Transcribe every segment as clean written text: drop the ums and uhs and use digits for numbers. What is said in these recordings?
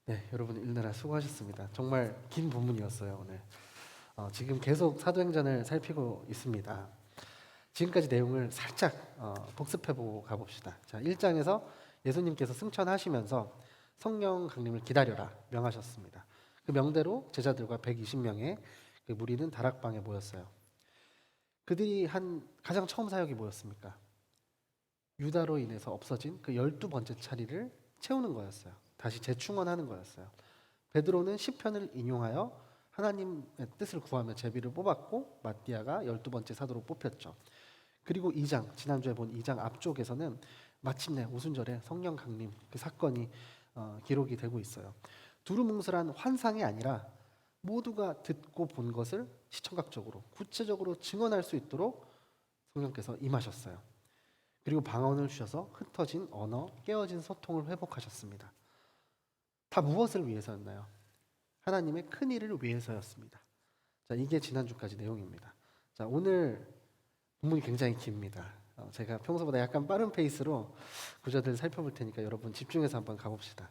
네, 여러분 읽느라 수고하셨습니다. 정말 긴 본문이었어요, 오늘. 지금 계속 사도행전을 살피고 있습니다. 지금까지 내용을 살짝 복습해보고 가봅시다. 자, 1장에서 예수님께서 승천하시면서 성령 강림을 기다려라 명하셨습니다. 그 명대로 제자들과 120명의 그 무리는 다락방에 모였어요. 그들이 한 가장 처음 사역이 뭐였습니까? 유다로 인해서 없어진 그 12번째 차리를 채우는 거였어요. 다시 재충원하는 거였어요. 베드로는 시편을 인용하여 하나님의 뜻을 구하며 제비를 뽑았고 마띠아가 12번째 사도로 뽑혔죠. 그리고 2장, 지난주에 본 2장 앞쪽에서는 마침내 오순절에 성령 강림 그 사건이 기록이 되고 있어요. 두루뭉술한 환상이 아니라 모두가 듣고 본 것을 시청각적으로 구체적으로 증언할 수 있도록 성령께서 임하셨어요. 그리고 방언을 주셔서 흩어진 언어, 깨어진 소통을 회복하셨습니다. 다 무엇을 위해서였나요? 하나님의 큰 일을 위해서였습니다. 자, 이게 지난주까지 내용입니다. 자, 오늘 본문이 굉장히 깁니다. 제가 평소보다 약간 빠른 페이스로 구절들을 살펴볼 테니까 여러분 집중해서 한번 가봅시다.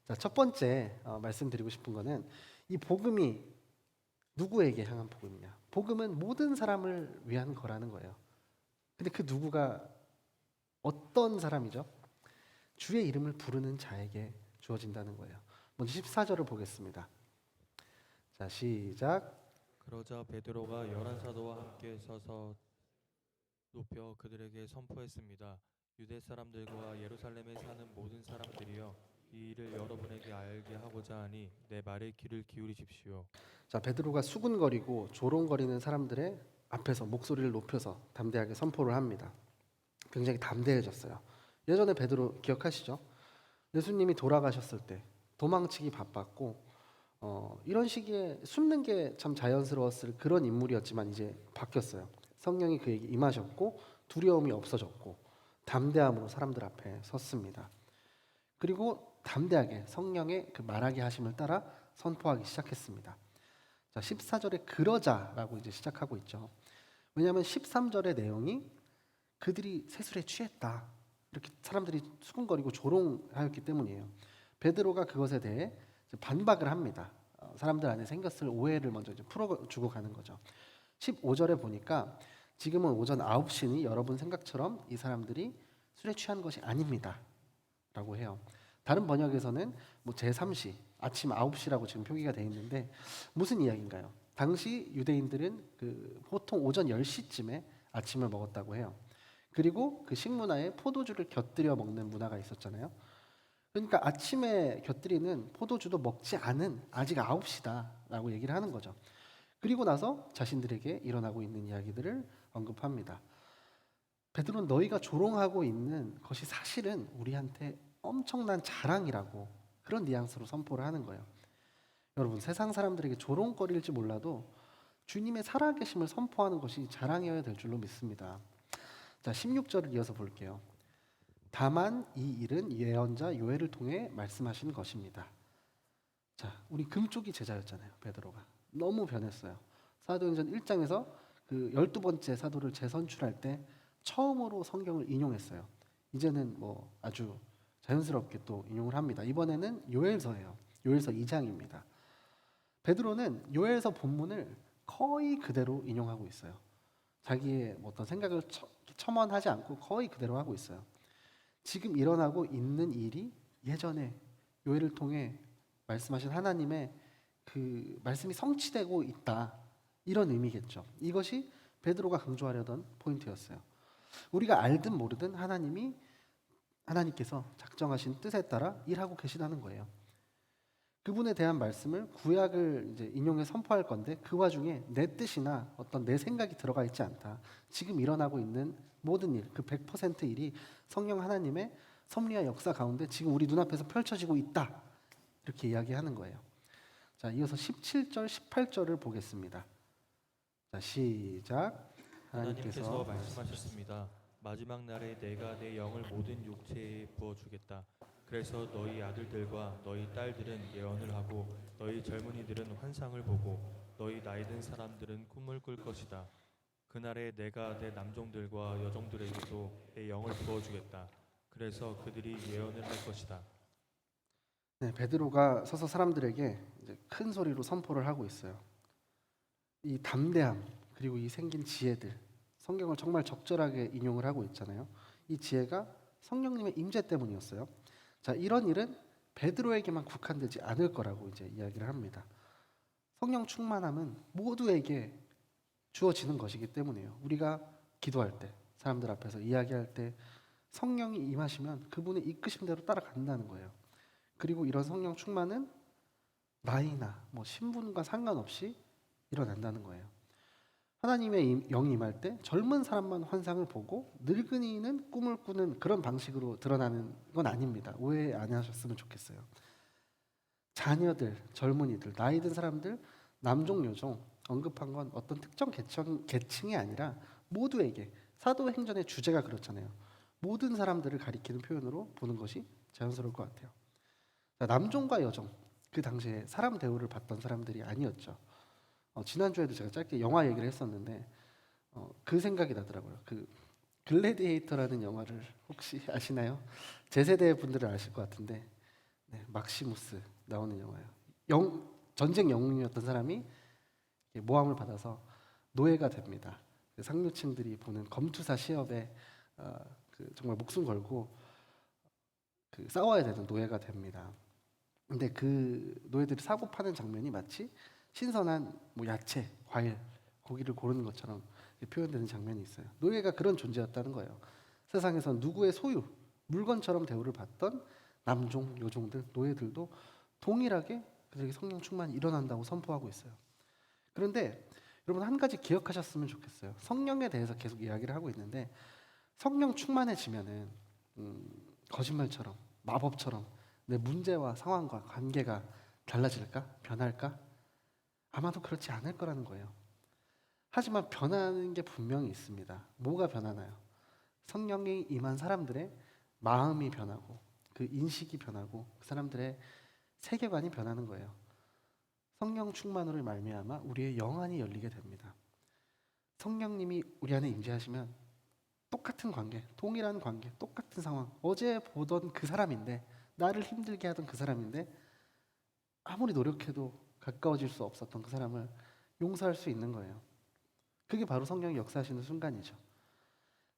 자, 첫 번째 말씀드리고 싶은 거는 이 복음이 누구에게 향한 복음이냐? 복음은 모든 사람을 위한 거라는 거예요. 근데 그 누구가 어떤 사람이죠? 주의 이름을 부르는 자에게 주어진다는 거예요. 먼저 14절을 보겠습니다. 자, 시작. 그러자 베드로가 열한 사도와 함께 서서 높여 그들에게 선포했습니다. 유대 사람들과 예루살렘에 사는 모든 사람들이여, 이 일을 여러분에게 알게 하고자 하니 내 말에 귀를 기울이십시오. 자, 베드로가 수군거리고 조롱거리는 사람들의 앞에서 목소리를 높여서 담대하게 선포를 합니다. 굉장히 담대해졌어요. 예전에 베드로 기억하시죠? 예수님이 돌아가셨을 때 도망치기 바빴고 이런 시기에 숨는 게 참 자연스러웠을 그런 인물이었지만 이제 바뀌었어요. 성령이 그에게 임하셨고 두려움이 없어졌고 담대함으로 사람들 앞에 섰습니다. 그리고 담대하게 성령의 그 말하게 하심을 따라 선포하기 시작했습니다. 자, 14절에 그러자라고 이제 시작하고 있죠. 왜냐하면 13절의 내용이 그들이 세술에 취했다, 이렇게 사람들이 수군거리고 조롱하였기 때문이에요. 베드로가 그것에 대해 반박을 합니다. 사람들 안에 생겼을 오해를 먼저 이제 풀어주고 가는 거죠. 15절에 보니까 지금은 오전 9시니 여러분 생각처럼 이 사람들이 술에 취한 것이 아닙니다 라고 해요. 다른 번역에서는 뭐 제3시, 아침 9시라고 지금 표기가 되어 있는데 무슨 이야기인가요? 당시 유대인들은 그 보통 오전 10시쯤에 아침을 먹었다고 해요. 그리고 그 식문화에 포도주를 곁들여 먹는 문화가 있었잖아요. 그러니까 아침에 곁들이는 포도주도 먹지 않은 아직 9시다라고 얘기를 하는 거죠. 그리고 나서 자신들에게 일어나고 있는 이야기들을 언급합니다. 베드로는 너희가 조롱하고 있는 것이 사실은 우리한테 엄청난 자랑이라고 그런 뉘앙스로 선포를 하는 거예요. 여러분, 세상 사람들에게 조롱거리일지 몰라도 주님의 살아계심을 선포하는 것이 자랑이어야 될 줄로 믿습니다. 자, 16절을 이어서 볼게요. 다만 이 일은 예언자 요엘을 통해 말씀하신 것입니다. 자, 우리 금쪽이 제자였잖아요, 베드로가. 너무 변했어요. 사도행전 1장에서 그 12번째 사도를 재선출할 때 처음으로 성경을 인용했어요. 이제는 뭐 아주 자연스럽게 또 인용을 합니다. 이번에는 요엘서예요. 요엘서 2장입니다. 베드로는 요엘서 본문을 거의 그대로 인용하고 있어요. 자기의 뭐 어떤 생각을 첨언하지 않고 거의 그대로 하고 있어요. 지금 일어나고 있는 일이 예전에 요엘을 통해 말씀하신 하나님의 그 말씀이 성취되고 있다, 이런 의미겠죠. 이것이 베드로가 강조하려던 포인트였어요. 우리가 알든 모르든 하나님께서 작정하신 뜻에 따라 일하고 계시다는 거예요. 그분에 대한 말씀을 구약을 이제 인용해 선포할 건데 그 와중에 내 뜻이나 어떤 내 생각이 들어가 있지 않다. 지금 일어나고 있는 모든 일, 그 100% 일이 성령 하나님의 섭리와 역사 가운데 지금 우리 눈앞에서 펼쳐지고 있다, 이렇게 이야기하는 거예요. 자, 이어서 17절, 18절을 보겠습니다. 자, 시작. 하나님께서 하나님께서 말씀하셨습니다. 마지막 날에 내가 내 영을 모든 육체에 부어주겠다. 그래서 너희 아들들과 너희 딸들은 예언을 하고 너희 젊은이들은 환상을 보고 너희 나이 든 사람들은 꿈을 꿀 것이다. 그날에 내가 내 남종들과 여종들에게도 내 영을 부어주겠다. 그래서 그들이 예언을 할 것이다. 네, 베드로가 서서 사람들에게 이제 큰 소리로 선포를 하고 있어요. 이 담대함 그리고 이 생긴 지혜들, 성경을 정말 적절하게 인용을 하고 있잖아요. 이 지혜가 성령님의 임재 때문이었어요. 자, 이런 일은 베드로에게만 국한되지 않을 거라고 이제 이야기를 합니다. 성령 충만함은 모두에게 주어지는 것이기 때문이에요. 우리가 기도할 때, 사람들 앞에서 이야기할 때 성령이 임하시면 그분의 이끄심대로 따라간다는 거예요. 그리고 이런 성령 충만은 나이나 뭐 신분과 상관없이 일어난다는 거예요. 하나님의 영이 임할 때 젊은 사람만 환상을 보고 늙은이는 꿈을 꾸는 그런 방식으로 드러나는 건 아닙니다. 오해 안 하셨으면 좋겠어요. 자녀들, 젊은이들, 나이 든 사람들, 남종, 여종 언급한 건 어떤 특정 계층이 아니라 모두에게, 사도행전의 주제가 그렇잖아요. 모든 사람들을 가리키는 표현으로 보는 것이 자연스러울 것 같아요. 자, 남종과 여종, 그 당시에 사람 대우를 받던 사람들이 아니었죠. 지난주에도 제가 짧게 영화 얘기를 했었는데 그 생각이 나더라고요. 그 글래디에이터라는 영화를 혹시 아시나요? 제 세대 분들은 아실 것 같은데 네, 막시무스 나오는 영화예요. 전쟁 영웅이었던 사람이 모함을 받아서 노예가 됩니다. 그 상류층들이 보는 검투사 시합에 정말 목숨 걸고 싸워야 되는 노예가 됩니다. 근데 그 노예들이 사고 파는 장면이 마치 신선한 뭐 야채, 과일, 고기를 고르는 것처럼 표현되는 장면이 있어요. 노예가 그런 존재였다는 거예요. 세상에서 누구의 소유, 물건처럼 대우를 받던 남종, 여종들, 노예들도 동일하게 그들에게 성령 충만이 일어난다고 선포하고 있어요. 그런데 여러분 한 가지 기억하셨으면 좋겠어요. 성령에 대해서 계속 이야기를 하고 있는데 성령 충만해지면은 거짓말처럼 마법처럼 내 문제와 상황과 관계가 달라질까? 변할까? 아마도 그렇지 않을 거라는 거예요. 하지만 변하는 게 분명히 있습니다. 뭐가 변하나요? 성령이 임한 사람들의 마음이 변하고 그 인식이 변하고 그 사람들의 세계관이 변하는 거예요. 성령 충만으로 말미암아 우리의 영안이 열리게 됩니다. 성령님이 우리 안에 임재하시면 똑같은 관계, 동일한 관계, 똑같은 상황, 어제 보던 그 사람인데 나를 힘들게 하던 그 사람인데 아무리 노력해도 가까워질 수 없었던 그 사람을 용서할 수 있는 거예요. 그게 바로 성령이 역사하시는 순간이죠.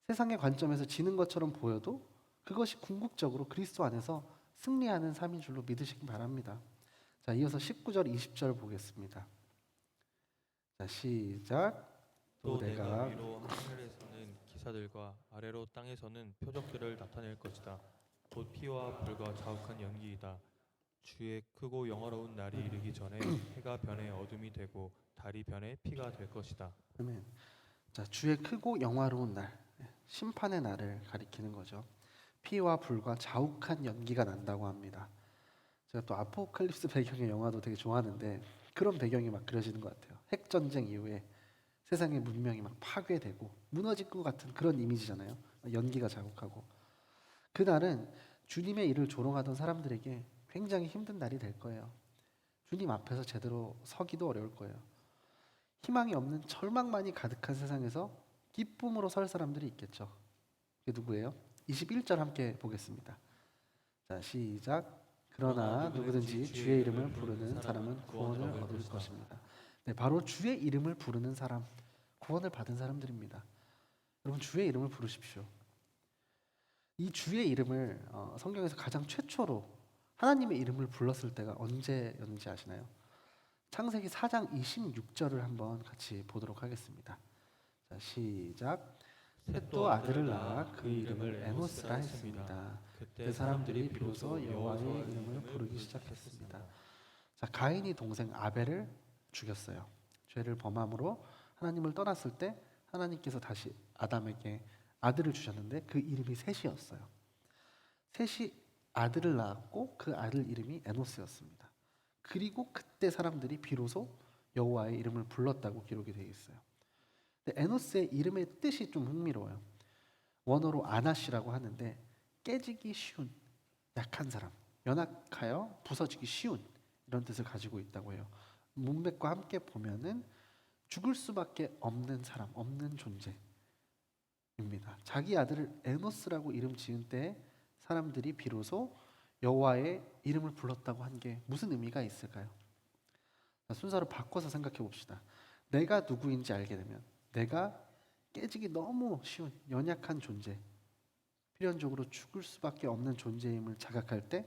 세상의 관점에서 지는 것처럼 보여도 그것이 궁극적으로 그리스도 안에서 승리하는 삶인 줄로 믿으시기 바랍니다. 자, 이어서 19절, 20절 보겠습니다. 자, 시작. 또 또 내가 내가 위로 하늘에서는 기사들과 아래로 땅에서는 표적들을 나타낼 것이다. 곧 피와 불과 자욱한 연기이다. 주의 크고 영화로운 날이 이르기 전에 해가 변해 어둠이 되고 달이 변해 피가 될 것이다. 아멘. 자, 주의 크고 영화로운 날, 심판의 날을 가리키는 거죠. 피와 불과 자욱한 연기가 난다고 합니다. 제가 또 아포칼립스 배경의 영화도 되게 좋아하는데 그런 배경이 막 그려지는 것 같아요. 핵전쟁 이후에 세상의 문명이 막 파괴되고 무너질 것 같은 그런 이미지잖아요. 연기가 자욱하고. 그날은 주님의 일을 조롱하던 사람들에게 굉장히 힘든 날이 될 거예요. 주님 앞에서 제대로 서기도 어려울 거예요. 희망이 없는 절망만이 가득한 세상에서 기쁨으로 설 사람들이 있겠죠. 그게 누구예요? 21절 함께 보겠습니다. 자, 시작. 그러나 누구든지 주의 이름을 부르는 사람은 구원을 얻을 것입니다. 네, 바로 주의 이름을 부르는 사람, 구원을 받은 사람들입니다. 여러분 주의 이름을 부르십시오. 이 주의 이름을 성경에서 가장 최초로 하나님의 이름을 불렀을 때가 언제였는지 아시나요? 창세기 4장 26절을 한번 같이 보도록 하겠습니다. 자, 시작. 셋도 아들을 낳아 그 이름을 에노스라 했습니다. 그때 사람들이 비로소 여호와의 이름을 부르기 시작했습니다. 자, 가인이 동생 아벨을 죽였어요. 죄를 범함으로 하나님을 떠났을 때 하나님께서 다시 아담에게 아들을 주셨는데 그 이름이 셋이었어요. 셋이 아들을 낳았고 그 아들 이름이 에노스였습니다. 그리고 그때 사람들이 비로소 여호와의 이름을 불렀다고 기록이 되어 있어요. 근데 에노스의 이름의 뜻이 좀 흥미로워요. 원어로 아나시라고 하는데 깨지기 쉬운, 약한 사람, 연약하여 부서지기 쉬운 이런 뜻을 가지고 있다고 해요. 문맥과 함께 보면은 죽을 수밖에 없는 사람, 없는 존재입니다. 자기 아들을 에노스라고 이름 지은 때 사람들이 비로소 여호와의 이름을 불렀다고 한 게 무슨 의미가 있을까요? 자, 순서를 바꿔서 생각해 봅시다. 내가 누구인지 알게 되면 내가 깨지기 너무 쉬운 연약한 존재, 필연적으로 죽을 수밖에 없는 존재임을 자각할 때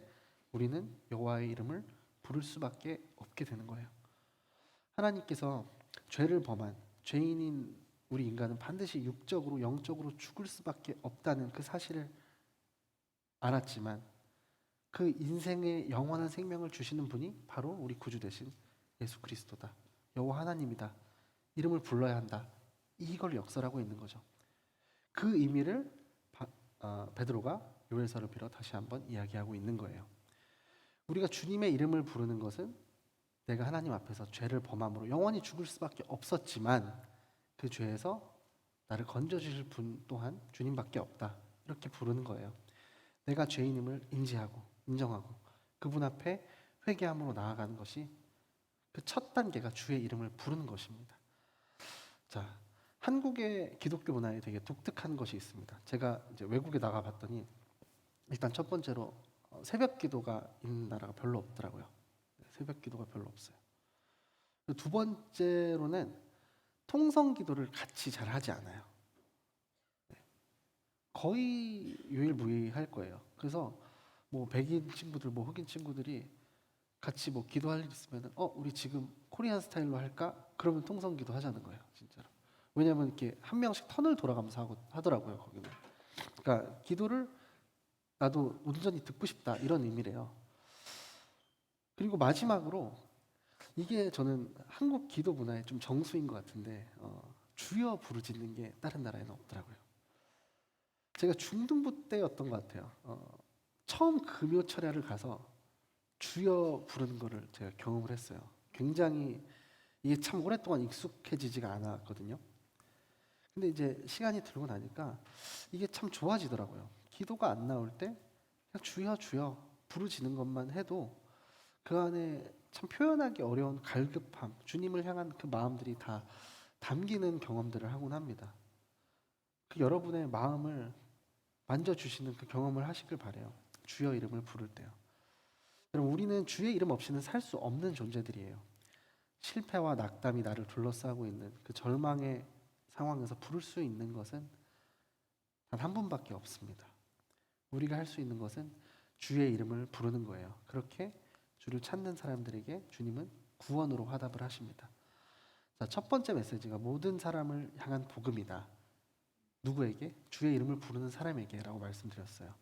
우리는 여호와의 이름을 부를 수밖에 없게 되는 거예요. 하나님께서 죄를 범한 죄인인 우리 인간은 반드시 육적으로 영적으로 죽을 수밖에 없다는 그 사실을 알았지만 그 인생의 영원한 생명을 주시는 분이 바로 우리 구주 되신 예수 그리스도다. 여호와 하나님이다. 이름을 불러야 한다. 이걸 역설하고 있는 거죠. 그 의미를 베드로가 요엘서를 빌어 다시 한번 이야기하고 있는 거예요. 우리가 주님의 이름을 부르는 것은 내가 하나님 앞에서 죄를 범함으로 영원히 죽을 수밖에 없었지만 그 죄에서 나를 건져주실 분 또한 주님밖에 없다. 이렇게 부르는 거예요. 내가 죄인임을 인지하고 인정하고 그분 앞에 회개함으로 나아가는 것이 그 첫 단계가 주의 이름을 부르는 것입니다. 자, 한국의 기독교 문화에 되게 독특한 것이 있습니다. 제가 이제 외국에 나가 봤더니 일단 첫 번째로 새벽 기도가 있는 나라가 별로 없더라고요. 새벽 기도가 별로 없어요. 두 번째로는 통성 기도를 같이 잘 하지 않아요. 거의 유일무이할 거예요. 그래서 뭐 백인 친구들, 뭐 흑인 친구들이 같이 뭐 기도할 일 있으면은 우리 지금 코리안 스타일로 할까? 그러면 통성 기도 하자는 거예요, 진짜로. 왜냐하면 이렇게 한 명씩 턴을 돌아가면서 하더라고요, 거기는. 그러니까 기도를 나도 온전히 듣고 싶다 이런 의미래요. 그리고 마지막으로 이게 저는 한국 기도 문화의 좀 정수인 것 같은데 주여 부르짖는 게 다른 나라에는 없더라고요. 제가 중등부 때였던 것 같아요. 처음 금요 철야를 가서 주여 부르는 거를 제가 경험을 했어요. 굉장히 이게 참 오랫동안 익숙해지지가 않았거든요. 근데 이제 시간이 들고 나니까 이게 참 좋아지더라고요. 기도가 안 나올 때 그냥 주여 주여 부르짖는 것만 해도 그 안에 참 표현하기 어려운 갈급함, 주님을 향한 그 마음들이 다 담기는 경험들을 하곤 합니다. 그 여러분의 마음을 만져주시는 그 경험을 하시길 바래요. 주여 이름을 부를 때요. 여러분, 우리는 주의 이름 없이는 살 수 없는 존재들이에요. 실패와 낙담이 나를 둘러싸고 있는 그 절망의 상황에서 부를 수 있는 것은 단 한 분밖에 없습니다. 우리가 할 수 있는 것은 주의 이름을 부르는 거예요. 그렇게 주를 찾는 사람들에게 주님은 구원으로 화답을 하십니다. 자, 첫 번째 메시지가 모든 사람을 향한 복음이다. 누구에게? 주의 이름을 부르는 사람에게라고 말씀드렸어요.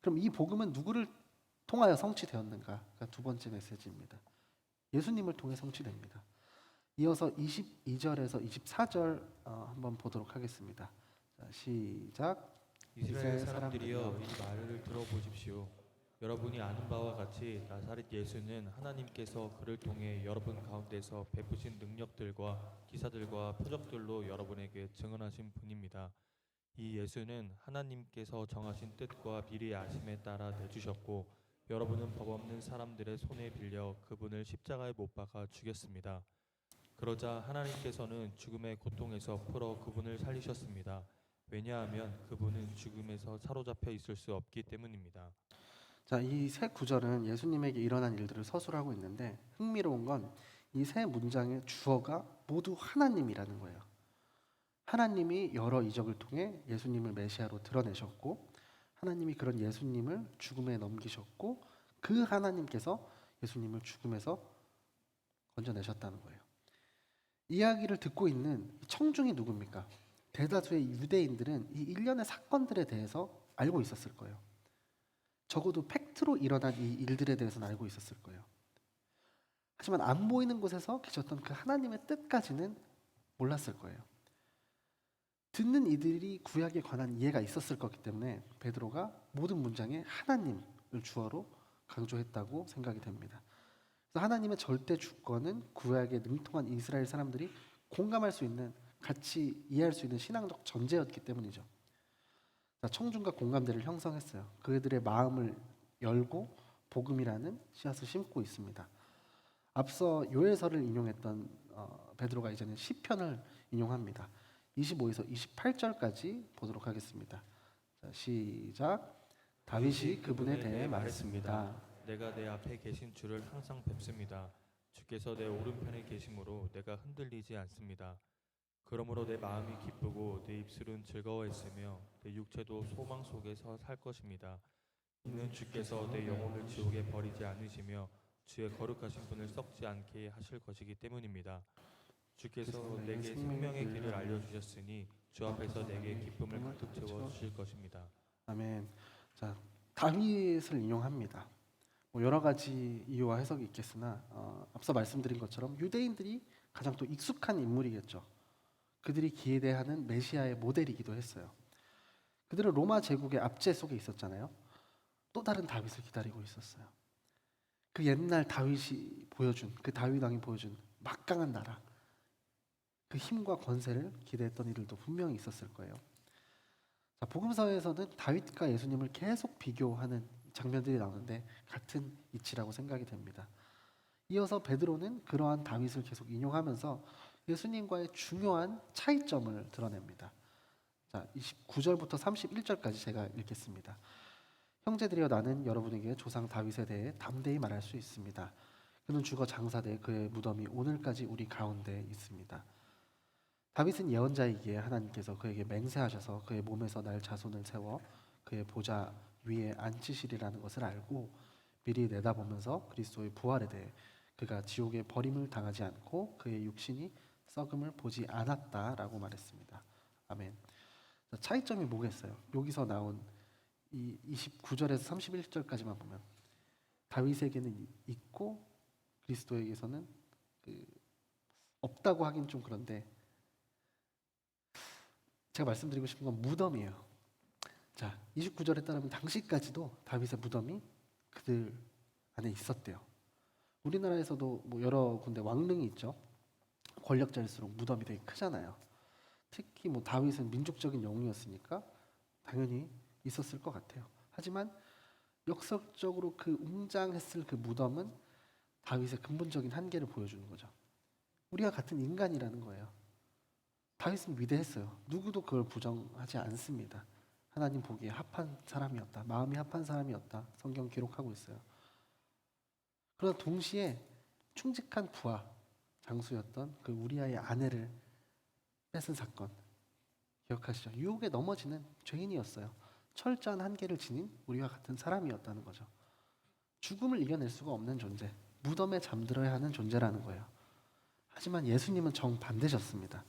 그럼 이 복음은 누구를 통하여 성취되었는가? 두 번째 메시지입니다. 예수님을 통해 성취됩니다. 이어서 22절에서 24절 한번 보도록 하겠습니다. 자, 시작. 이스라엘 사람들이여 이 말을 들어보십시오. 여러분이 아는 바와 같이 나사렛 예수는 하나님께서 그를 통해 여러분 가운데서 베푸신 능력들과 기사들과 표적들로 여러분에게 증언하신 분입니다. 이 예수는 하나님께서 정하신 뜻과 미리 아심에 따라 내주셨고 여러분은 법 없는 사람들의 손에 빌려 그분을 십자가에 못 박아 죽였습니다. 그러자 하나님께서는 죽음의 고통에서 풀어 그분을 살리셨습니다. 왜냐하면 그분은 죽음에서 사로잡혀 있을 수 없기 때문입니다. 자, 이 세 구절은 예수님에게 일어난 일들을 서술하고 있는데 흥미로운 건 이 세 문장의 주어가 모두 하나님이라는 거예요. 하나님이 여러 이적을 통해 예수님을 메시아로 드러내셨고 하나님이 그런 예수님을 죽음에 넘기셨고 그 하나님께서 예수님을 죽음에서 건져내셨다는 거예요. 이야기를 듣고 있는 청중이 누굽니까? 대다수의 유대인들은 이 일련의 사건들에 대해서 알고 있었을 거예요. 적어도 팩트로 일어난 이 일들에 대해서는 알고 있었을 거예요. 하지만 안 보이는 곳에서 계셨던 그 하나님의 뜻까지는 몰랐을 거예요. 듣는 이들이 구약에 관한 이해가 있었을 거기 때문에 베드로가 모든 문장에 하나님을 주어로 강조했다고 생각이 됩니다. 그래서 하나님의 절대 주권은 구약에 능통한 이스라엘 사람들이 공감할 수 있는, 같이 이해할 수 있는 신앙적 전제였기 때문이죠. 자, 청중과 공감대를 형성했어요. 그들의 마음을 열고 복음이라는 씨앗을 심고 있습니다. 앞서 요엘서를 인용했던 베드로가 이제는 시편을 인용합니다. 25에서 28절까지 보도록 하겠습니다. 자, 시작. 다윗이 그분에 대해 말했습니다. 내가 내 앞에 계신 주를 항상 뵙습니다. 주께서 내 오른편에 계심으로 내가 흔들리지 않습니다. 그러므로 내 마음이 기쁘고 내 입술은 즐거워했으며 내 육체도 소망 속에서 살 것입니다. 이는 주께서 내 영혼을 지옥에 버리지 않으시며 주의 거룩하신 분을 썩지 않게 하실 것이기 때문입니다. 주께서 내게 생명의 길을 알려주셨으니 주 앞에서 내게 기쁨을 가득 채워 주실 것입니다. 아멘. 자, 다윗을 인용합니다. 뭐 여러 가지 이유와 해석이 있겠으나 앞서 말씀드린 것처럼 유대인들이 가장 또 익숙한 인물이겠죠. 그들이 기대하는 메시아의 모델이기도 했어요. 그들은 로마 제국의 압제 속에 있었잖아요. 또 다른 다윗을 기다리고 있었어요. 그 옛날 다윗이 보여준, 그 다윗 왕이 보여준 막강한 나라, 그 힘과 권세를 기대했던 이들도 분명히 있었을 거예요. 자, 복음서에서는 다윗과 예수님을 계속 비교하는 장면들이 나오는데 같은 이치라고 생각이 됩니다. 이어서 베드로는 그러한 다윗을 계속 인용하면서 예수님과의 중요한 차이점을 드러냅니다. 자, 29절부터 31절까지 제가 읽겠습니다. 형제들이여, 나는 여러분에게 조상 다윗에 대해 담대히 말할 수 있습니다. 그는 죽어 장사돼 그의 무덤이 오늘까지 우리 가운데 있습니다. 다윗은 예언자이기에 하나님께서 그에게 맹세하셔서 그의 몸에서 날 자손을 세워 그의 보좌 위에 앉히시리라는 것을 알고 미리 내다보면서 그리스도의 부활에 대해 그가 지옥에 버림을 당하지 않고 그의 육신이 썩음을 보지 않았다라고 말했습니다. 아멘. 차이점이 뭐겠어요? 여기서 나온 이 29절에서 31절까지만 보면 다윗에게는 있고 그리스도에게서는 없다고 하긴 좀 그런데, 제가 말씀드리고 싶은 건 무덤이에요. 자, 29절에 따르면 당시까지도 다윗의 무덤이 그들 안에 있었대요. 우리나라에서도 뭐 여러 군데 왕릉이 있죠. 권력자일수록 무덤이 되게 크잖아요. 특히 뭐 다윗은 민족적인 영웅이었으니까 당연히 있었을 것 같아요. 하지만 역사적으로 그 웅장했을 그 무덤은 다윗의 근본적인 한계를 보여주는 거죠. 우리가 같은 인간이라는 거예요. 다윗은 위대했어요. 누구도 그걸 부정하지 않습니다. 하나님 보기에 합한 사람이었다. 마음이 합한 사람이었다. 성경 기록하고 있어요. 그러나 동시에 충직한 부하 장수였던 그 우리아의 아내를 뺏은 사건 기억하시죠? 유혹에 넘어지는 죄인이었어요. 철저한 한계를 지닌 우리와 같은 사람이었다는 거죠. 죽음을 이겨낼 수가 없는 존재, 무덤에 잠들어야 하는 존재라는 거예요. 하지만 예수님은 정반대셨습니다.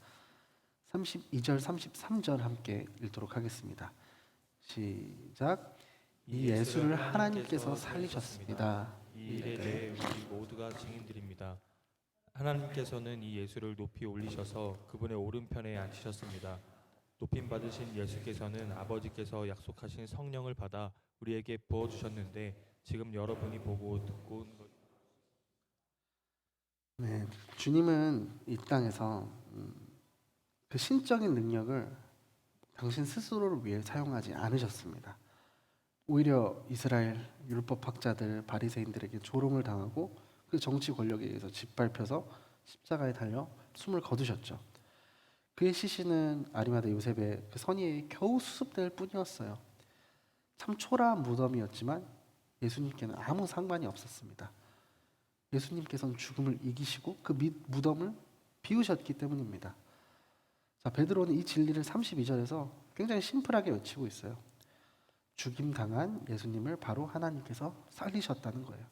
32절, 33절 함께 읽도록 하겠습니다. 시작. 이 예수를 하나님께서 살리셨습니다. 이 일에 대해 우리 모두가 증인들입니다. 하나님께서는 이 예수를 높이 올리셔서 그분의 오른편에 앉히셨습니다. 높임 받으신 예수께서는 아버지께서 약속하신 성령을 받아 우리에게 부어주셨는데 지금 여러분이 보고 듣고 온 것. 네, 주님은 이 땅에서 그 신적인 능력을 당신 스스로를 위해 사용하지 않으셨습니다. 오히려 이스라엘 율법학자들, 바리새인들에게 조롱을 당하고 그 정치 권력에 의해서 짓밟혀서 십자가에 달려 숨을 거두셨죠. 그의 시신은 아리마다 요셉의 그 선의에 겨우 수습될 뿐이었어요. 참 초라한 무덤이었지만 예수님께는 아무 상관이 없었습니다. 예수님께서는 죽음을 이기시고 그 무덤을 비우셨기 때문입니다. 자, 베드로는 이 진리를 32절에서 굉장히 심플하게 외치고 있어요. 죽임 당한 예수님을 바로 하나님께서 살리셨다는 거예요.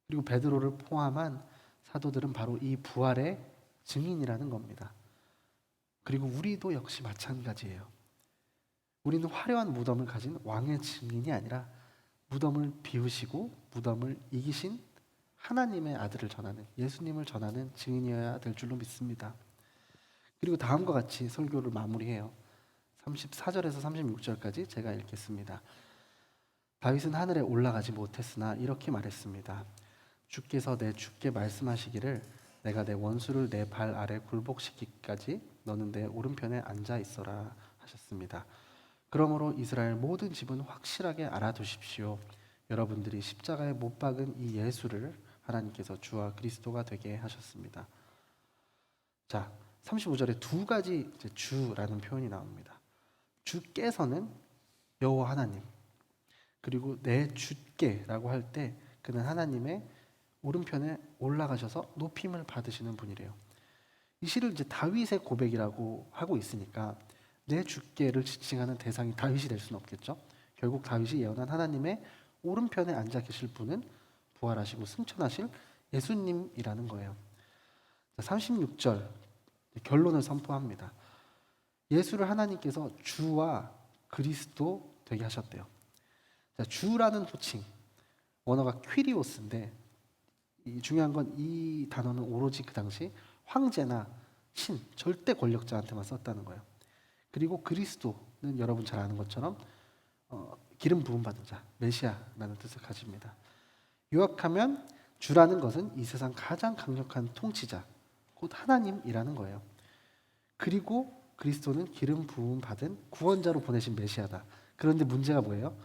그리고 베드로를 포함한 사도들은 바로 이 부활의 증인이라는 겁니다. 그리고 우리도 역시 마찬가지예요. 우리는 화려한 무덤을 가진 왕의 증인이 아니라 무덤을 비우시고 무덤을 이기신 하나님의 아들을 전하는, 예수님을 전하는 증인이어야 될 줄로 믿습니다. 그리고 다음과 같이 설교를 마무리해요. 34절에서 36절까지 제가 읽겠습니다. 다윗은 하늘에 올라가지 못했으나 이렇게 말했습니다. 주께서 내 주께 말씀하시기를 내가 내 원수를 내 발 아래 굴복시키기까지 너는 내 오른편에 앉아 있어라 하셨습니다. 그러므로 이스라엘 모든 집은 확실하게 알아두십시오. 여러분들이 십자가에 못 박은 이 예수를 하나님께서 주와 그리스도가 되게 하셨습니다. 자, 35절에 두 가지 주라는 표현이 나옵니다. 주께서는 여호와 하나님, 그리고 내 주께라고 할 때 그는 하나님의 오른편에 올라가셔서 높임을 받으시는 분이래요. 이 시를 이제 다윗의 고백이라고 하고 있으니까 내 주께를 지칭하는 대상이 다윗이 될 수는 없겠죠. 결국 다윗이 예언한 하나님의 오른편에 앉아 계실 분은 부활하시고 승천하실 예수님이라는 거예요. 36절 결론을 선포합니다. 예수를 하나님께서 주와 그리스도 되게 하셨대요. 주라는 호칭, 원어가 퀴리오스인데 이 중요한 건 이 단어는 오로지 그 당시 황제나 신, 절대 권력자한테만 썼다는 거예요. 그리고 그리스도는 여러분 잘 아는 것처럼 기름 부음 받은 자, 메시아라는 뜻을 가집니다. 요약하면 주라는 것은 이 세상 가장 강력한 통치자, 곧 하나님이라는 거예요. 그리고 그리스도는 기름 부음 받은 구원자로 보내신 메시아다. 그런데 문제가 뭐예요?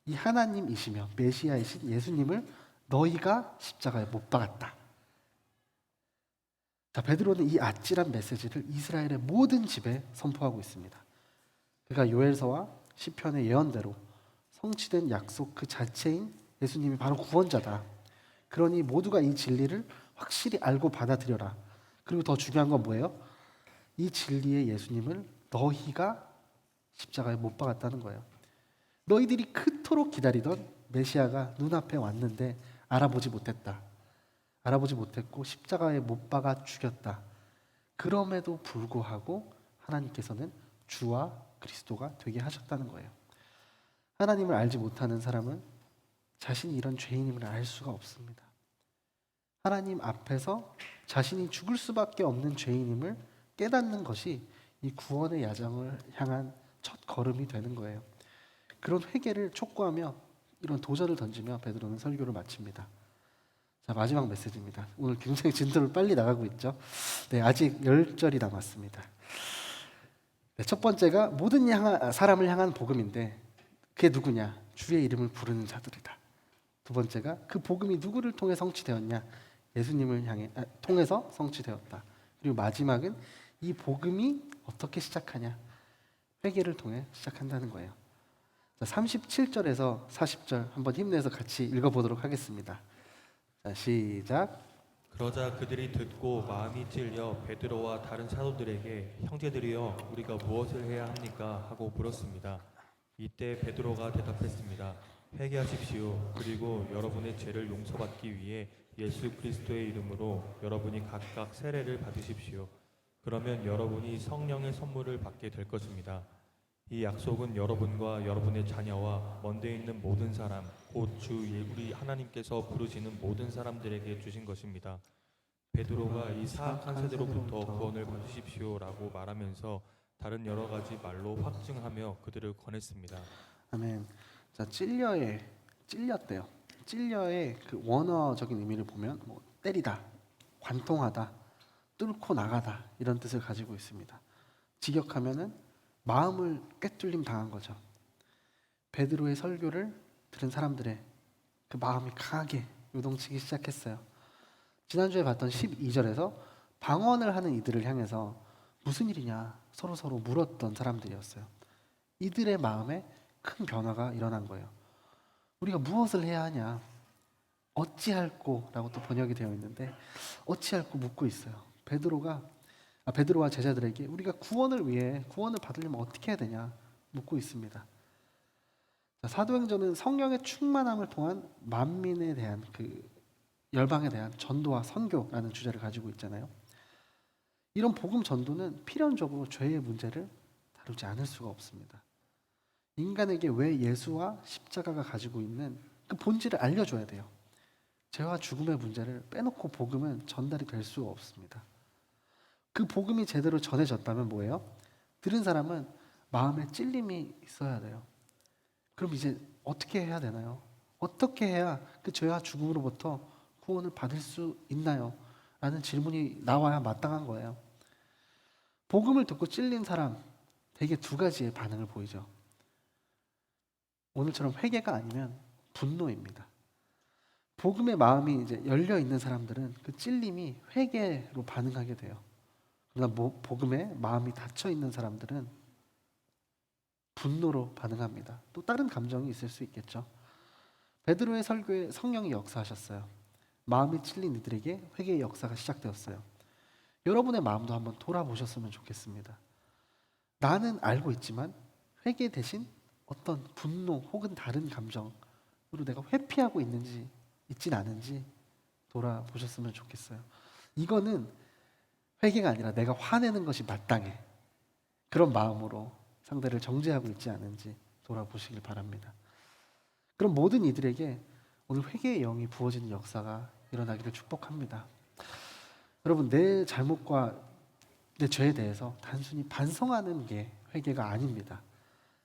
이 하나님이시며 메시아이신 예수님을 너희가 십자가에 못 박았다. 자, 베드로는 이 아찔한 메시지를 이스라엘의 모든 집에 선포하고 있습니다. 그가 요엘서와 시편의 예언대로 성취된 약속 그 자체인 예수님이 바로 구원자다. 그러니 모두가 이 진리를 확실히 알고 받아들여라. 그리고 더 중요한 건 뭐예요? 이 진리의 예수님을 너희가 십자가에 못 박았다는 거예요. 너희들이 그토록 기다리던 메시아가 눈앞에 왔는데 알아보지 못했다. 알아보지 못했고 십자가에 못 박아 죽였다. 그럼에도 불구하고 하나님께서는 주와 그리스도가 되게 하셨다는 거예요. 하나님을 알지 못하는 사람은 자신이 이런 죄인임을 알 수가 없습니다. 하나님 앞에서 자신이 죽을 수밖에 없는 죄인임을 깨닫는 것이 이 구원의 야정을 향한 첫 걸음이 되는 거예요. 그런 회개를 촉구하며 이런 도전을 던지며 베드로는 설교를 마칩니다. 자, 마지막 메시지입니다. 오늘 굉장히 진도를 빨리 나가고 있죠. 네, 아직 10절이 남았습니다. 네, 첫 번째가 모든 사람을 향한 복음인데 그게 누구냐? 주의 이름을 부르는 자들이다. 두 번째가 그 복음이 누구를 통해 성취되었냐? 예수님을 통해서 성취되었다. 그리고 마지막은 이 복음이 어떻게 시작하냐? 회개를 통해 시작한다는 거예요. 자, 37절에서 40절 한번 힘내서 같이 읽어보도록 하겠습니다. 자, 시작. 그러자 그들이 듣고 마음이 찔려 베드로와 다른 사도들에게 형제들이여 우리가 무엇을 해야 합니까? 하고 물었습니다. 이때 베드로가 대답했습니다. 회개하십시오. 그리고 여러분의 죄를 용서받기 위해 예수 그리스도의 이름으로 여러분이 각각 세례를 받으십시오. 그러면 여러분이 성령의 선물을 받게 될 것입니다. 이 약속은 여러분과 여러분의 자녀와 먼데 있는 모든 사람, 곧 주 우리 하나님께서 부르시는 모든 사람들에게 주신 것입니다. 베드로가 이 사악한 세대로부터 구원을 받으십시오라고 말하면서 다른 여러 가지 말로 확증하며 그들을 권했습니다. 아멘. 자, 찔렸대요. 찔려의 그 원어적인 의미를 보면 뭐 때리다, 관통하다, 뚫고 나가다 이런 뜻을 가지고 있습니다. 직역하면은 마음을 꿰뚫림 당한 거죠. 베드로의 설교를 들은 사람들의 그 마음이 강하게 요동치기 시작했어요. 지난주에 봤던 12절에서 방언을 하는 이들을 향해서 무슨 일이냐 서로 물었던 사람들이었어요. 이들의 마음에 큰 변화가 일어난 거예요. 우리가 무엇을 해야 하냐? 어찌할꼬 라고 또 번역이 되어 있는데 어찌할꼬 묻고 있어요. 베드로와 제자들에게 우리가 구원을 위해 구원을 받으려면 어떻게 해야 되냐 묻고 있습니다. 자, 사도행전은 성령의 충만함을 통한 만민에 대한 그 열방에 대한 전도와 선교라는 주제를 가지고 있잖아요. 이런 복음 전도는 필연적으로 죄의 문제를 다루지 않을 수가 없습니다. 인간에게 왜 예수와 십자가가 가지고 있는 그 본질을 알려줘야 돼요. 죄와 죽음의 문제를 빼놓고 복음은 전달이 될 수가 없습니다. 그 복음이 제대로 전해졌다면 뭐예요? 들은 사람은 마음에 찔림이 있어야 돼요. 그럼 이제 어떻게 해야 되나요? 어떻게 해야 그 죄와 죽음으로부터 구원을 받을 수 있나요? 라는 질문이 나와야 마땅한 거예요. 복음을 듣고 찔린 사람 대개 두 가지의 반응을 보이죠. 오늘처럼 회개가 아니면 분노입니다. 복음의 마음이 이제 열려 있는 사람들은 그 찔림이 회개로 반응하게 돼요. 그러나 복음에 마음이 닫혀 있는 사람들은 분노로 반응합니다. 또 다른 감정이 있을 수 있겠죠. 베드로의 설교에 성령이 역사하셨어요. 마음이 찔린 이들에게 회개의 역사가 시작되었어요. 여러분의 마음도 한번 돌아보셨으면 좋겠습니다. 나는 알고 있지만 회개 대신 어떤 분노 혹은 다른 감정으로 내가 회피하고 있진 않은지 돌아보셨으면 좋겠어요. 이거는 회개가 아니라 내가 화내는 것이 마땅해. 그런 마음으로 상대를 정죄하고 있지 않은지 돌아보시길 바랍니다. 그럼 모든 이들에게 오늘 회개의 영이 부어지는 역사가 일어나기를 축복합니다. 여러분, 내 잘못과 내 죄에 대해서 단순히 반성하는 게 회개가 아닙니다.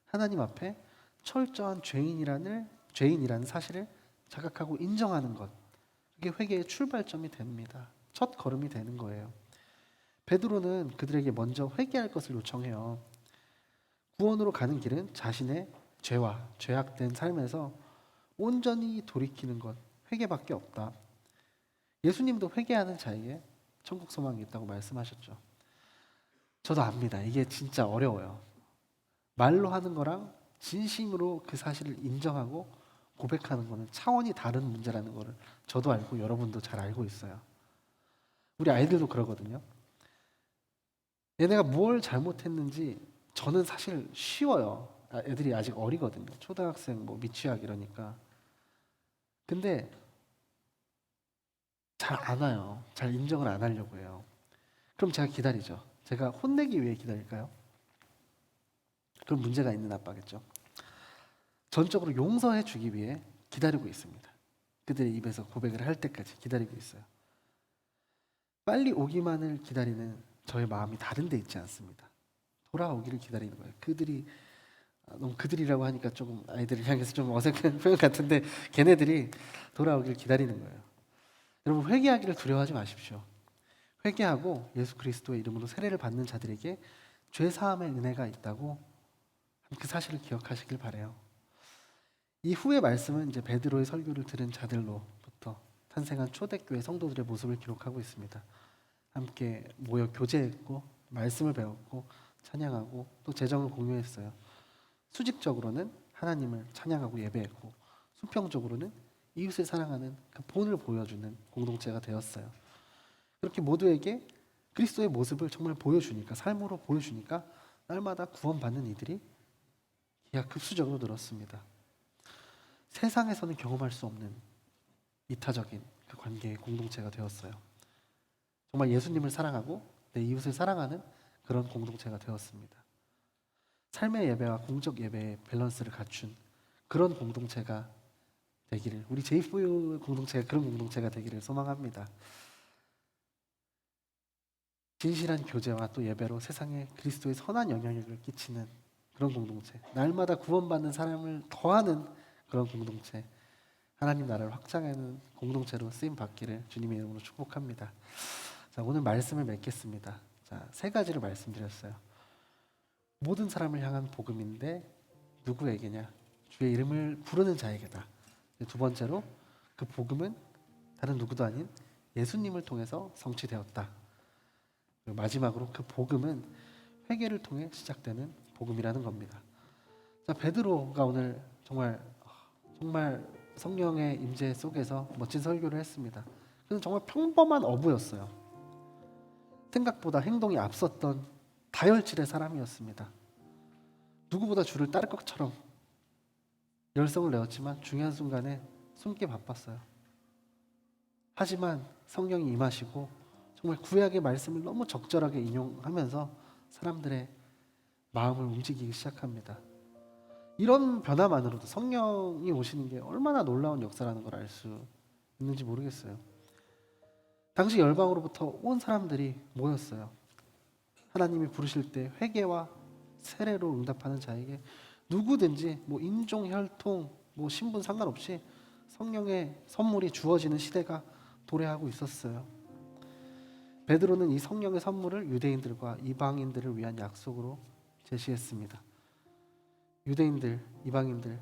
하나님 앞에 철저한 죄인이라는 사실을 자각하고 인정하는 것, 그게 회개의 출발점이 됩니다. 첫 걸음이 되는 거예요. 베드로는 그들에게 먼저 회개할 것을 요청해요. 구원으로 가는 길은 자신의 죄와 죄악된 삶에서 온전히 돌이키는 것, 회개밖에 없다. 예수님도 회개하는 자에게 천국 소망이 있다고 말씀하셨죠. 저도 압니다. 이게 진짜 어려워요. 말로 하는 거랑 진심으로 그 사실을 인정하고 고백하는 거는 차원이 다른 문제라는 거를 저도 알고 여러분도 잘 알고 있어요. 우리 아이들도 그러거든요. 얘네가 뭘 잘못했는지 저는 사실 쉬워요. 애들이 아직 어리거든요. 초등학생, 미취학 이러니까. 근데 잘 안 와요. 잘 인정을 안 하려고 해요. 그럼 제가 기다리죠. 제가 혼내기 위해 기다릴까요? 그럼 문제가 있는 아빠겠죠. 전적으로 용서해 주기 위해 기다리고 있습니다. 그들의 입에서 고백을 할 때까지 기다리고 있어요. 빨리 오기만을 기다리는 저의 마음이 다른 데 있지 않습니다. 돌아오기를 기다리는 거예요. 너무 그들이라고 하니까 조금 아이들을 향해서 좀 어색한 표현 같은데 걔네들이 돌아오기를 기다리는 거예요. 여러분, 회개하기를 두려워하지 마십시오. 회개하고 예수 그리스도의 이름으로 세례를 받는 자들에게 죄 사함의 은혜가 있다고 그 사실을 기억하시길 바라요. 이 후의 말씀은 이제 베드로의 설교를 들은 자들로부터 탄생한 초대교회 성도들의 모습을 기록하고 있습니다. 함께 모여 교제했고 말씀을 배웠고 찬양하고 또 재정을 공유했어요. 수직적으로는 하나님을 찬양하고 예배했고 수평적으로는 이웃을 사랑하는 그 본을 보여주는 공동체가 되었어요. 그렇게 모두에게 그리스도의 모습을 정말 보여주니까, 삶으로 보여주니까 날마다 구원받는 이들이 기하급수적으로 늘었습니다. 세상에서는 경험할 수 없는 이타적인 그 관계의 공동체가 되었어요. 정말 예수님을 사랑하고 내 이웃을 사랑하는 그런 공동체가 되었습니다. 삶의 예배와 공적 예배의 밸런스를 갖춘 그런 공동체가 되기를, 우리 제4유 공동체가 그런 공동체가 되기를 소망합니다. 진실한 교제와 또 예배로 세상에 그리스도의 선한 영향력을 끼치는 그런 공동체, 날마다 구원받는 사람을 더하는 그런 공동체, 하나님 나라를 확장하는 공동체로 쓰임 받기를 주님의 이름으로 축복합니다. 자, 오늘 말씀을 맺겠습니다. 자, 3가지를 말씀드렸어요. 모든 사람을 향한 복음인데 누구에게냐? 주의 이름을 부르는 자에게다. 2번째로 그 복음은 다른 누구도 아닌 예수님을 통해서 성취되었다. 그리고 마지막으로 그 복음은 회개를 통해 시작되는 복음이라는 겁니다. 자, 베드로가 오늘 정말 성령의 임재 속에서 멋진 설교를 했습니다. 그는 정말 평범한 어부였어요. 생각보다 행동이 앞섰던 다혈질의 사람이었습니다. 누구보다 주를 따를 것처럼 열성을 내었지만 중요한 순간에 숨기 바빴어요. 하지만 성령이 임하시고 정말 구약의 말씀을 너무 적절하게 인용하면서 사람들의 마음을 움직이기 시작합니다. 이런 변화만으로도 성령이 오시는 게 얼마나 놀라운 역사라는 걸 알 수 있는지 모르겠어요. 당시 열방으로부터 온 사람들이 모였어요. 하나님이 부르실 때 회개와 세례로 응답하는 자에게 누구든지 인종, 혈통, 신분 상관없이 성령의 선물이 주어지는 시대가 도래하고 있었어요. 베드로는 이 성령의 선물을 유대인들과 이방인들을 위한 약속으로 제시했습니다. 유대인들, 이방인들,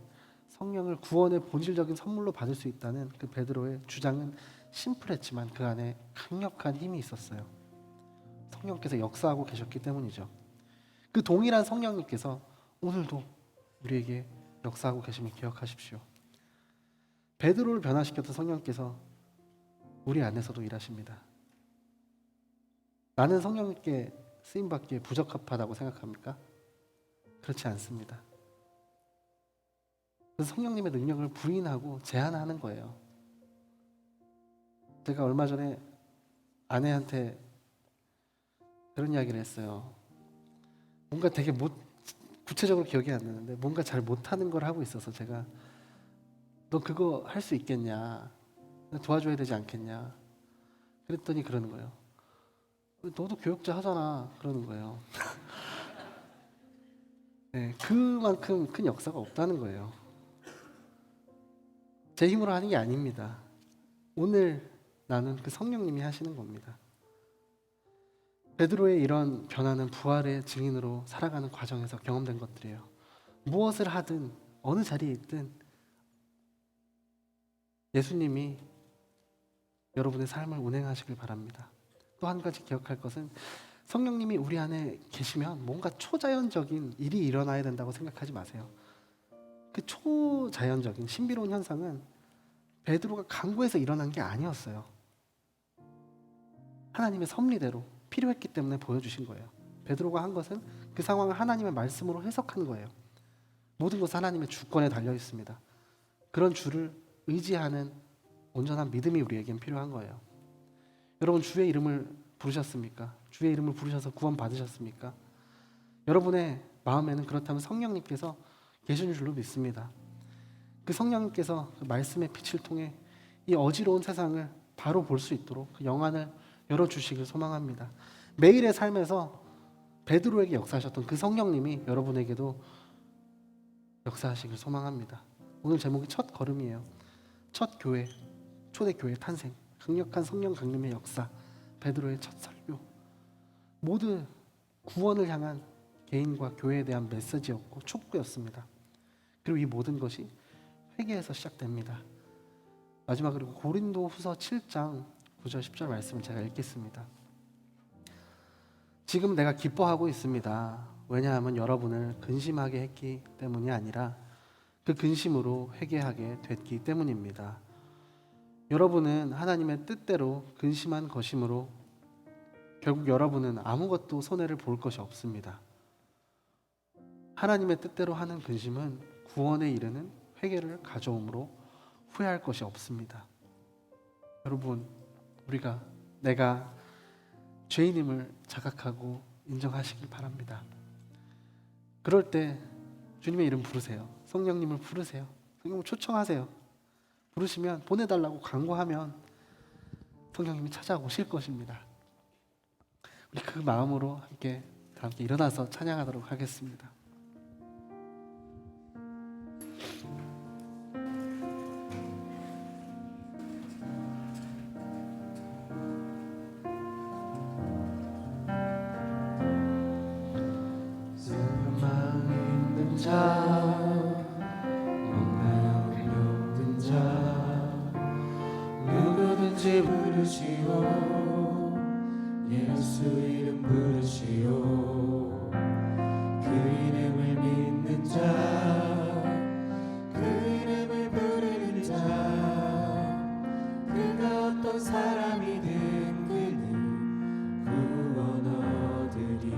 성령을 구원의 본질적인 선물로 받을 수 있다는 그 베드로의 주장은 심플했지만 그 안에 강력한 힘이 있었어요. 성령께서 역사하고 계셨기 때문이죠. 그 동일한 성령님께서 오늘도 우리에게 역사하고 계심을 기억하십시오. 베드로를 변화시켰던 성령께서 우리 안에서도 일하십니다. 나는 성령께 쓰임받기에 부적합하다고 생각합니까? 그렇지 않습니다. 그래서 성령님의 능력을 부인하고 제한하는 거예요. 제가 얼마 전에 아내한테 그런 이야기를 했어요. 뭔가 되게 구체적으로 기억이 안 나는데 뭔가 잘 못하는 걸 하고 있어서 제가 너 그거 할 수 있겠냐? 도와줘야 되지 않겠냐? 그랬더니 그러는 거예요. 너도 교육자 하잖아. 그러는 거예요. 네, 그만큼 큰 역사가 없다는 거예요. 제 힘으로 하는 게 아닙니다. 오늘 나는 그 성령님이 하시는 겁니다. 베드로의 이런 변화는 부활의 증인으로 살아가는 과정에서 경험된 것들이에요. 무엇을 하든 어느 자리에 있든 예수님이 여러분의 삶을 운행하시길 바랍니다. 또 한 가지 기억할 것은 성령님이 우리 안에 계시면 뭔가 초자연적인 일이 일어나야 된다고 생각하지 마세요. 그 초자연적인 신비로운 현상은 베드로가 강구해서 일어난 게 아니었어요. 하나님의 섭리대로 필요했기 때문에 보여주신 거예요. 베드로가 한 것은 그 상황을 하나님의 말씀으로 해석한 거예요. 모든 것은 하나님의 주권에 달려 있습니다. 그런 주를 의지하는 온전한 믿음이 우리에겐 필요한 거예요. 여러분 주의 이름을 부르셨습니까? 주의 이름을 부르셔서 구원 받으셨습니까? 여러분의 마음에는 그렇다면 성령님께서 계신 줄로 믿습니다. 그 성령님께서 그 말씀의 빛을 통해 이 어지러운 세상을 바로 볼 수 있도록 그 영안을 열어주시길 소망합니다. 매일의 삶에서 베드로에게 역사하셨던 그 성령님이 여러분에게도 역사하시길 소망합니다. 오늘 제목이 첫 걸음이에요. 첫 교회, 초대교회 탄생, 강력한 성령 강림의 역사, 베드로의 첫 설교. 모두 구원을 향한 개인과 교회에 대한 메시지였고 촉구였습니다. 그리고 이 모든 것이 회개에서 시작됩니다. 마지막으로 고린도후서 7장 9절 10절 말씀을 제가 읽겠습니다. 지금 내가 기뻐하고 있습니다. 왜냐하면 여러분을 근심하게 했기 때문이 아니라 그 근심으로 회개하게 됐기 때문입니다. 여러분은 하나님의 뜻대로 근심한 것이므로 결국 여러분은 아무것도 손해를 볼 것이 없습니다. 하나님의 뜻대로 하는 근심은 구원에 이르는 회개를 가져오므로 후회할 것이 없습니다. 여러분, 내가 죄인임을 자각하고 인정하시길 바랍니다. 그럴 때 주님의 이름 부르세요. 성령님을 부르세요. 성령을 초청하세요. 부르시면 보내달라고 간구하면 성령님이 찾아오실 것입니다. 우리 그 마음으로 함께 일어나서 찬양하도록 하겠습니다. 누구든지 부르시오 예수 이름 부르시오 그 이름을 믿는 자 그 이름을 부르는 자 그가 어떤 사람이든 그는 구원 얻으리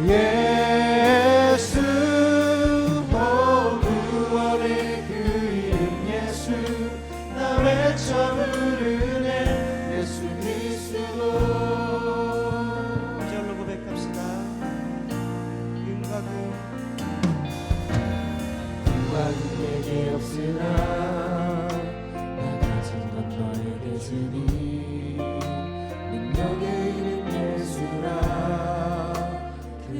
예수 구원의 그 이름 예수 나 외쳐 부르네 예수 그리스도 이절로 고백합시다. 영광은 내게 없으나 나 가진 건 너에게 주니 능력의 이름 예수라 그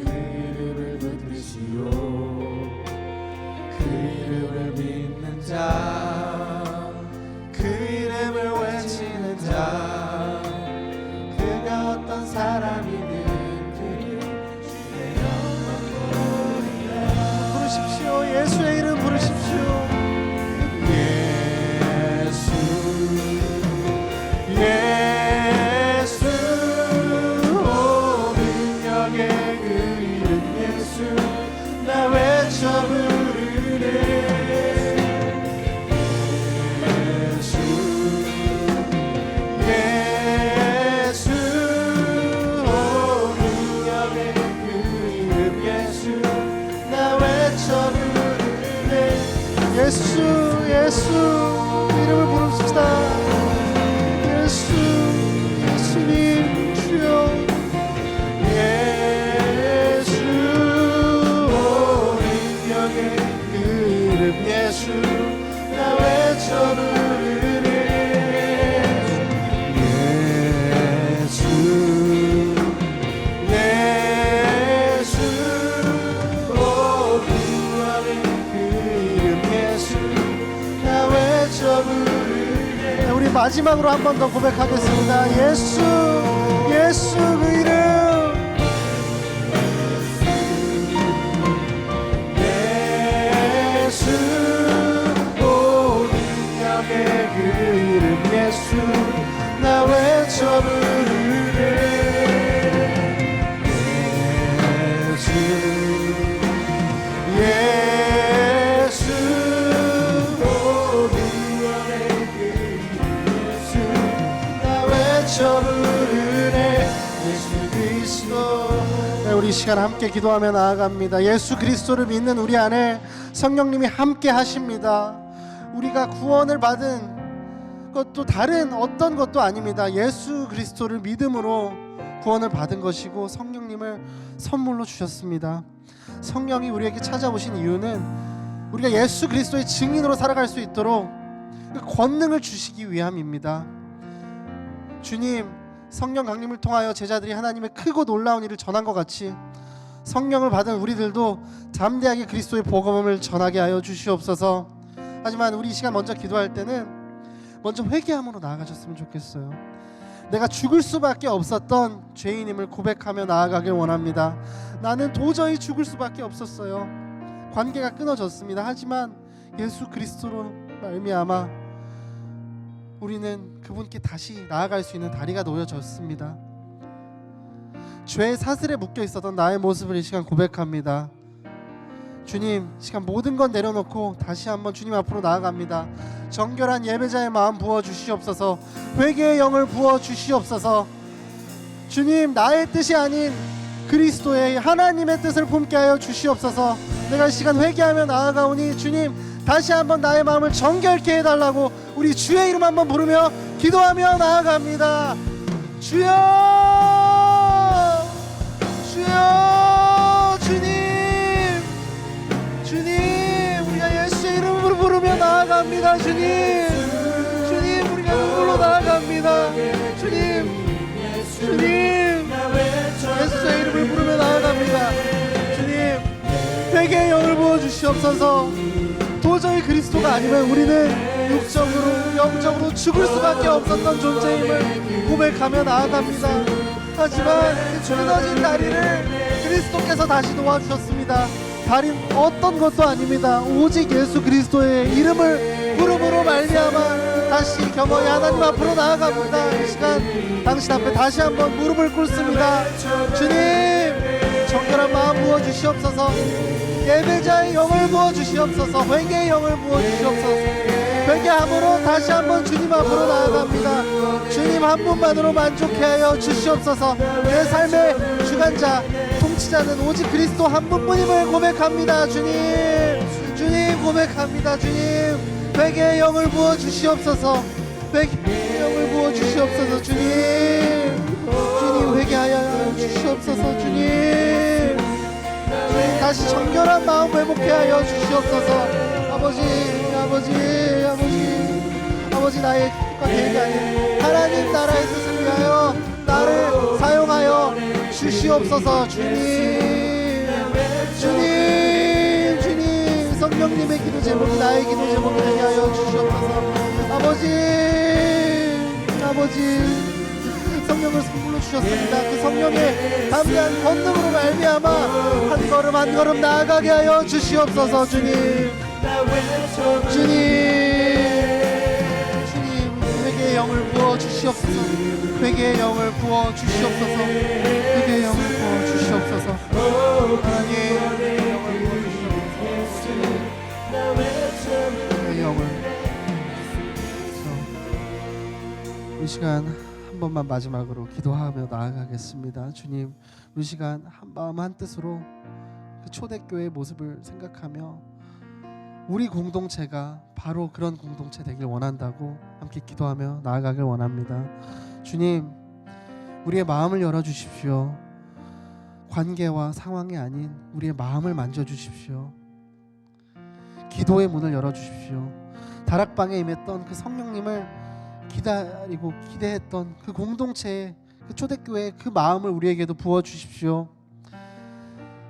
예수 이름을 부릅시다. 예수, 예수님 주여. 예수 오 능력의 그 이름 예수 나 외쳐 부르네. 예수 예수 오 구원의 그 이름 예수 나 외쳐 부르네. 우리 마지막으로 한 번 더 고백하겠습니다. 예수, 예수 그 이름. 예수 오 능력의 그 이름 예수 나 외쳐 부르네. 예수 예수 오 구원의 그 이름 예수 나 외쳐 부르네. 예수 그리스도. 네, 우리 이 시간 함께 기도하며 나아갑니다. 예수 그리스도를 믿는 우리 안에 성령님이 함께 하십니다. 우리가 구원을 받은 것도 다른 어떤 것도 아닙니다. 예수 그리스도를 믿음으로 구원을 받은 것이고 성령님을 선물로 주셨습니다. 성령이 우리에게 찾아오신 이유는 우리가 예수 그리스도의 증인으로 살아갈 수 있도록 그 권능을 주시기 위함입니다. 주님, 성령 강림을 통하여 제자들이 하나님의 크고 놀라운 일을 전한 것 같이 성령을 받은 우리들도 담대하게 그리스도의 복음을 전하게 하여 주시옵소서. 하지만 우리 이 시간 먼저 기도할 때는 먼저 회개함으로 나아가셨으면 좋겠어요. 내가 죽을 수밖에 없었던 죄인임을 고백하며 나아가길 원합니다. 나는 도저히 죽을 수밖에 없었어요. 관계가 끊어졌습니다. 하지만 예수 그리스도로 말미암아 우리는 그분께 다시 나아갈 수 있는 다리가 놓여졌습니다. 죄의 사슬에 묶여 있었던 나의 모습을 이 시간 고백합니다. 주님, 이 시간 모든 건 내려놓고 다시 한번 주님 앞으로 나아갑니다. 정결한 예배자의 마음 부어 주시옵소서. 회개의 영을 부어 주시옵소서. 주님, 나의 뜻이 아닌 그리스도의 하나님의 뜻을 품게 하여 주시옵소서. 내가 이 시간 회개하며 나아가오니 주님, 다시 한번 나의 마음을 정결케 해달라고 우리 주의 이름 한번 부르며 기도하며 나아갑니다. 주여, 주여, 주님, 주님, 우리가 예수의 이름으로 부르며 나아갑니다. 주님, 주님, 우리가 눈물로 나아갑니다. 주님, 주님, 예수의 이름을 부르며 나아갑니다. 주님, 회개의 영을 부어주시옵소서. 도저히 그리스도가 아니면 우리는 육적으로 영적으로 죽을 수밖에 없었던 존재임을 고백하며 나아갑니다. 하지만 그 끊어진 다리를 그리스도께서 다시 놓아주셨습니다. 다리는 어떤 것도 아닙니다. 오직 예수 그리스도의 이름을 부름으로 말미암아 다시 겸허히 하나님 앞으로 나아갑니다. 이 시간 당신 앞에 다시 한번 무릎을 꿇습니다. 주님, 정결한 마음 부어주시옵소서. 예배자의 영을 부어주시옵소서. 회개의 영을 부어주시옵소서. 회개함으로 다시 한번 주님 앞으로 나아갑니다. 주님 한 분만으로 만족해 하여 주시옵소서. 내 삶의 주관자, 통치자는 오직 그리스도 한 분뿐임을 고백합니다. 주님, 주님 고백합니다. 주님, 회개의 영을 부어주시옵소서. 회개의 영을 부어주시옵소서. 주님, 주님 회개하여 주시옵소서. 주님, 다시 정결한 마음 회복해 하여 주시옵소서. 아버지, 아버지, 아버지, 아버지, 나의 뜻과 계획이 아닌 하나님 나라의 뜻을 위하여 나를 사용하여 주시옵소서. 주님, 주님, 주님, 성령님의 기도 제목이 나의 기도 제목이 되게 하여 주시옵소서. 아버지, 아버지, 성령을 선물로 주셨습니다. 그 성령의 담대한 권능으로 말미암아 한 걸음 한 걸음 나아가게 하여 주시옵소서. 주님, 주님, 주님, 회개의 영을 부어 주시옵소서. 회개의 영을 부어 주시옵소서. 회개의 영을 부어 주시옵소서. 하나님, 회개의 영을 부어 주시옵소서. 회개의 영을. 이 시간 한 번만 마지막으로 기도하며 나아가겠습니다. 주님, 이 시간 한 마음 한 뜻으로 그 초대교회의 모습을 생각하며 우리 공동체가 바로 그런 공동체 되길 원한다고 함께 기도하며 나아가길 원합니다. 주님, 우리의 마음을 열어주십시오. 관계와 상황이 아닌 우리의 마음을 만져주십시오. 기도의 문을 열어주십시오. 다락방에 임했던 그 성령님을 기다리고 기대했던 그 공동체의 그 초대교회의 그 마음을 우리에게도 부어주십시오.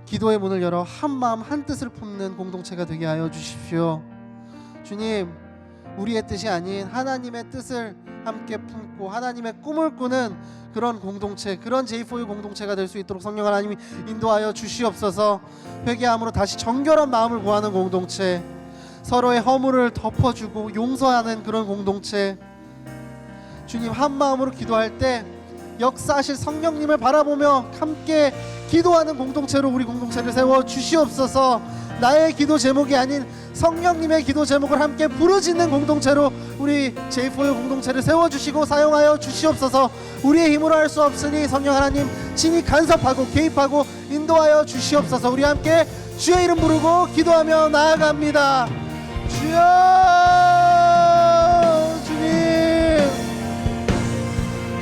기도의 문을 열어 한 마음 한 뜻을 품는 공동체가 되게 하여 주십시오. 주님, 우리의 뜻이 아닌 하나님의 뜻을 함께 품고 하나님의 꿈을 꾸는 그런 공동체, 그런 J4U 공동체가 될 수 있도록 성령 하나님이 인도하여 주시옵소서. 회개함으로 다시 정결한 마음을 구하는 공동체, 서로의 허물을 덮어주고 용서하는 그런 공동체, 주님 한 마음으로 기도할 때 역사하실 성령님을 바라보며 함께 기도하는 공동체로 우리 공동체를 세워 주시옵소서. 나의 기도 제목이 아닌 성령님의 기도 제목을 함께 부르짖는 공동체로 우리 J4U 공동체를 세워주시고 사용하여 주시옵소서. 우리의 힘으로 할 수 없으니 성령 하나님 친히 간섭하고 개입하고 인도하여 주시옵소서. 우리 함께 주의 이름 부르고 기도하며 나아갑니다. 주여,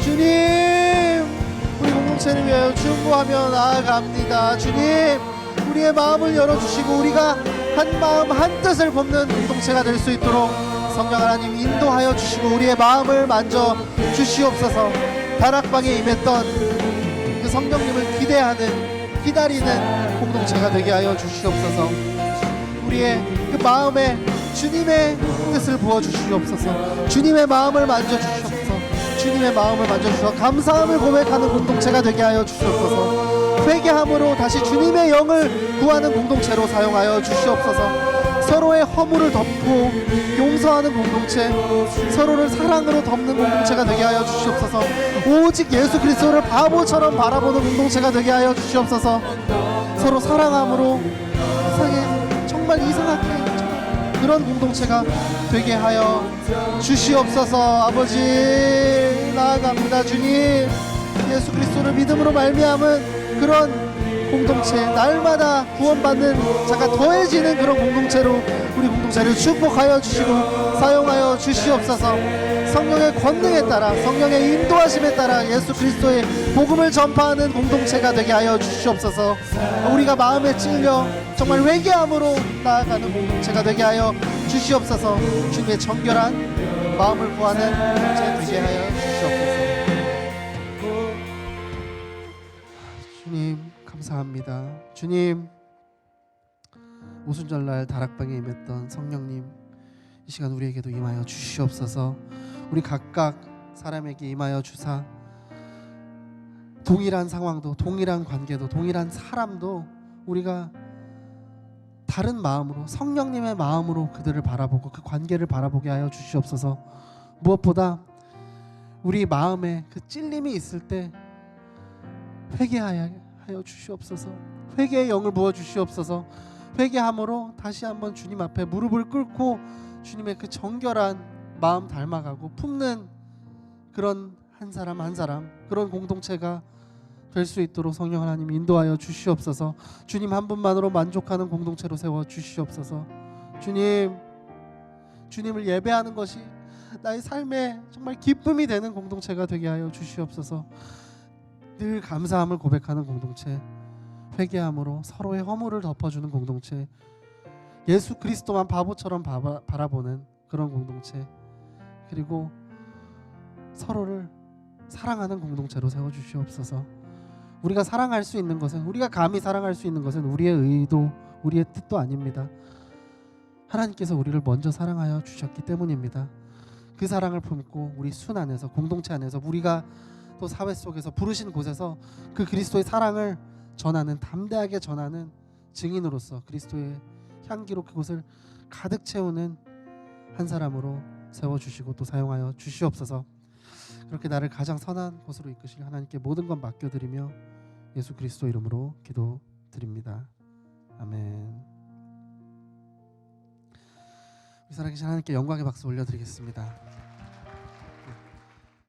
주님, 우리 공동체를 위하여 중보하며 나아갑니다. 주님, 우리의 마음을 열어주시고 우리가 한 마음 한 뜻을 품는 공동체가 될 수 있도록 성령 하나님 인도하여 주시고 우리의 마음을 만져 주시옵소서. 다락방에 임했던 그 성령님을 기다리는 공동체가 되게 하여 주시옵소서. 우리의 그 마음에 주님의 뜻을 부어주시옵소서. 주님의 마음을 만져주시옵소서. 주님의 마음을 만져주셔서 감사함을 고백하는 공동체가 되게 하여 주시옵소서. 회개함으로 다시 주님의 영을 구하는 공동체로 사용하여 주시옵소서. 서로의 허물을 덮고 용서하는 공동체, 서로를 사랑으로 덮는 공동체가 되게 하여 주시옵소서. 오직 예수 그리스도를 바보처럼 바라보는 공동체가 되게 하여 주시옵소서. 서로 사랑함으로 세상에 정말 이상하게 그런 공동체가 되게 하여 주시옵소서. 아버지, 나아갑니다. 주님, 예수 그리스도를 믿음으로 말미암은 그런 공동체, 날마다 구원받는 자가 더해지는 그런 공동체로 우리 공동체를 축복하여 주시고 사용하여 주시옵소서. 성령의 권능에 따라, 성령의 인도하심에 따라 예수 그리스도의 복음을 전파하는 공동체가 되게 하여 주시옵소서. 우리가 마음에 찔려 정말 회개함으로 나아가는 공동체가 되게 하여 주시옵소서. 주님의 정결한 마음을 구하는 공동체 되게 하여 주시옵소서. 주님, 감사합니다. 주님, 오순절날 다락방에 임했던 성령님, 이 시간 우리에게도 임하여 주시옵소서. 우리 각각 사람에게 임하여 주사 동일한 상황도, 동일한 관계도, 동일한 사람도 우리가 다른 마음으로, 성령님의 마음으로 그들을 바라보고 그 관계를 바라보게 하여 주시옵소서. 무엇보다 우리 마음에 그 찔림이 있을 때 회개하여 주시옵소서. 회개의 영을 부어 주시옵소서. 회개함으로 다시 한번 주님 앞에 무릎을 꿇고 주님의 그 정결한 마음 닮아가고 품는 그런 한 사람 한 사람, 그런 공동체가 될 수 있도록 성령 하나님 인도하여 주시옵소서. 주님 한 분만으로 만족하는 공동체로 세워 주시옵소서. 주님, 주님을 예배하는 것이 나의 삶에 정말 기쁨이 되는 공동체가 되게 하여 주시옵소서. 늘 감사함을 고백하는 공동체, 회개함으로 서로의 허물을 덮어주는 공동체, 예수 그리스도만 바보처럼 바라보는 그런 공동체, 그리고 서로를 사랑하는 공동체로 세워주시옵소서. 우리가 사랑할 수 있는 것은, 우리가 감히 사랑할 수 있는 것은 우리의 의도, 우리의 뜻도 아닙니다. 하나님께서 우리를 먼저 사랑하여 주셨기 때문입니다. 그 사랑을 품고 우리 순 안에서, 공동체 안에서, 우리가 또 사회 속에서 부르신 곳에서 그 그리스도의 사랑을 전하는, 담대하게 전하는 증인으로서 그리스도의 향기로 그곳을 가득 채우는 한 사람으로 세워주시고 또 사용하여 주시옵소서. 그렇게 나를 가장 선한 곳으로 이끄실 하나님께 모든 것 맡겨드리며 예수 그리스도 이름으로 기도드립니다. 아멘. 우리 살아계신 하나님께 영광의 박수 올려드리겠습니다.